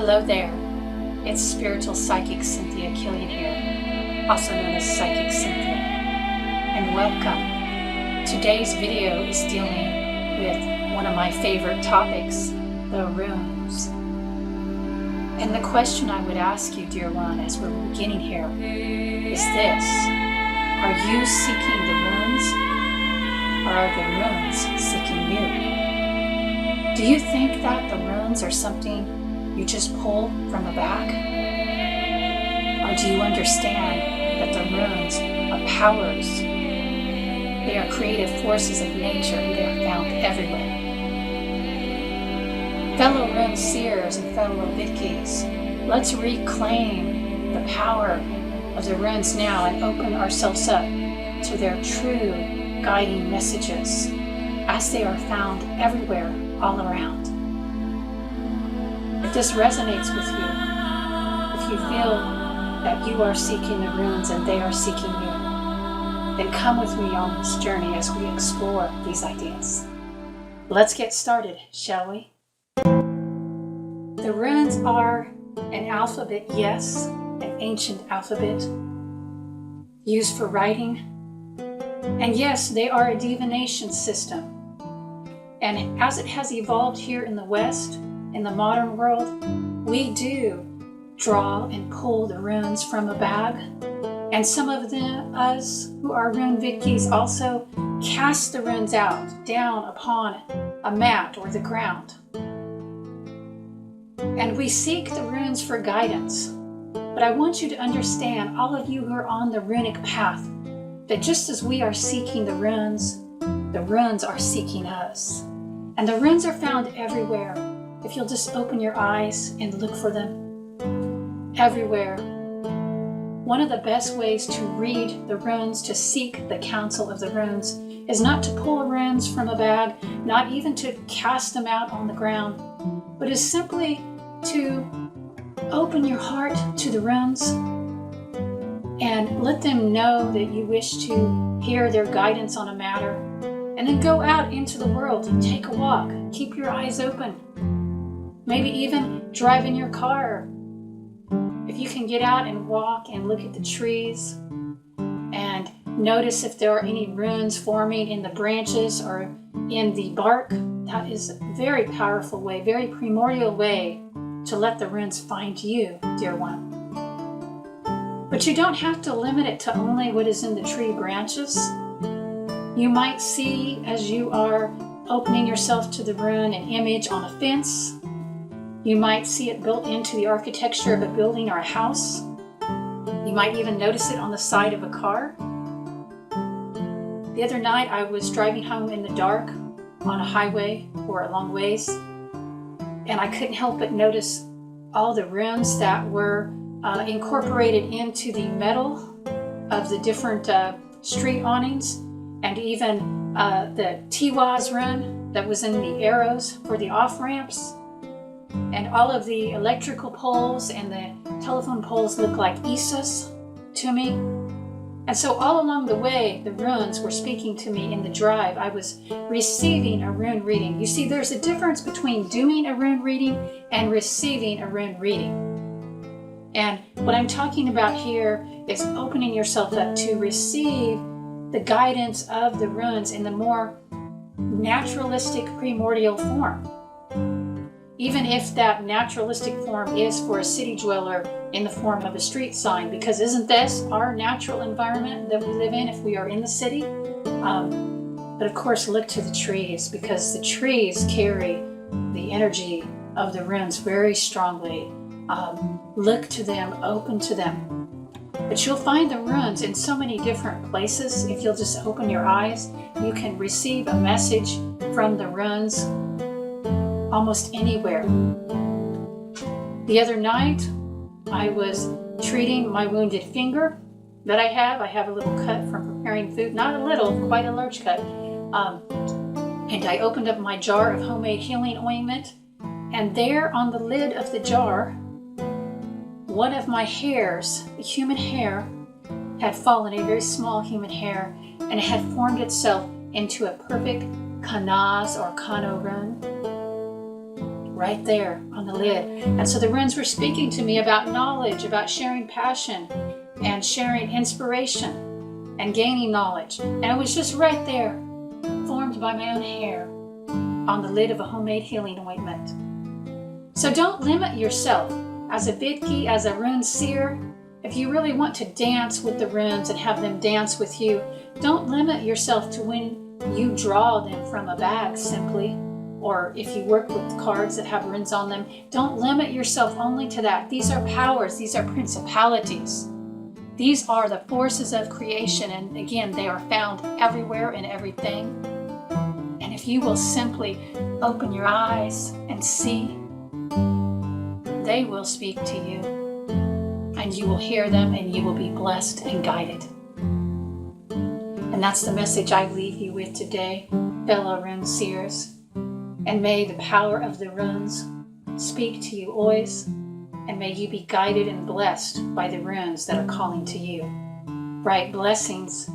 Hello there, it's Spiritual Psychic Cynthia Killian here, also known as Psychic Cynthia, and welcome. Today's video is dealing with one of my favorite topics, the runes. And the question I would ask you, dear one, as we're beginning here, is this: are you seeking the runes, or are the runes seeking you? Do you think that the runes are something you just pull from a bag? Or do you understand that the runes are powers? They are creative forces of nature and they are found everywhere. Fellow rune seers and fellow Vitkis, let's reclaim the power of the runes now and open ourselves up to their true guiding messages as they are found everywhere, all around. If this resonates with you, if you feel that you are seeking the runes and they are seeking you, then come with me on this journey as we explore these ideas. Let's get started, shall we? The runes are an alphabet, yes, an ancient alphabet used for writing. And yes, they are a divination system. And as it has evolved here in the West, in the modern world, we do draw and pull the runes from a bag. And some of us who are rune Vitkis also cast the runes out down upon a mat or the ground. And we seek the runes for guidance. But I want you to understand, all of you who are on the runic path, that just as we are seeking the runes are seeking us. And the runes are found everywhere. If you'll just open your eyes and look for them. Everywhere. One of the best ways to read the runes, to seek the counsel of the runes, is not to pull runes from a bag, not even to cast them out on the ground, but is simply to open your heart to the runes and let them know that you wish to hear their guidance on a matter. And then go out into the world and take a walk. Keep your eyes open. Maybe even drive in your car. If you can get out and walk and look at the trees and notice if there are any runes forming in the branches or in the bark, that is a very powerful way, very primordial way to let the runes find you, dear one. But you don't have to limit it to only what is in the tree branches. You might see, as you are opening yourself to the rune, an image on a fence. You might see it built into the architecture of a building or a house. You might even notice it on the side of a car. The other night I was driving home in the dark on a highway for a long ways, and I couldn't help but notice all the runes that were incorporated into the metal of the different street awnings. And even the Tiwaz rune that was in the arrows for the off-ramps. And all of the electrical poles and the telephone poles look like Isis to me. And so all along the way, the runes were speaking to me in the drive. I was receiving a rune reading. You see, there's a difference between doing a rune reading and receiving a rune reading. And what I'm talking about here is opening yourself up to receive the guidance of the runes in the more naturalistic primordial form. Even if that naturalistic form is for a city dweller in the form of a street sign, because isn't this our natural environment that we live in if we are in the city? But of course, look to the trees, because the trees carry the energy of the runes very strongly. Look to them, open to them. But you'll find the runes in so many different places. If you'll just open your eyes, you can receive a message from the runes almost anywhere. The other night, I was treating my wounded finger that I have. I have a little cut from preparing food, not a little, quite a large cut. And I opened up my jar of homemade healing ointment, and there on the lid of the jar, one of my hairs, a human hair, had fallen, a very small human hair, and it had formed itself into a perfect Kanaz or Kano rune. right there on the lid. And so the runes were speaking to me about knowledge, about sharing passion and sharing inspiration and gaining knowledge. And it was just right there, formed by my own hair on the lid of a homemade healing ointment. So don't limit yourself as a Vidki, as a rune seer. If you really want to dance with the runes and have them dance with you, don't limit yourself to when you draw them from a bag simply, or if you work with cards that have runes on them. Don't limit yourself only to that. These are powers, these are principalities. These are the forces of creation, and again, they are found everywhere in everything. And if you will simply open your eyes and see, they will speak to you, and you will hear them, and you will be blessed and guided. And that's the message I leave you with today, fellow rune seers. And may the power of the runes speak to you always, and may you be guided and blessed by the runes that are calling to you. Bright blessings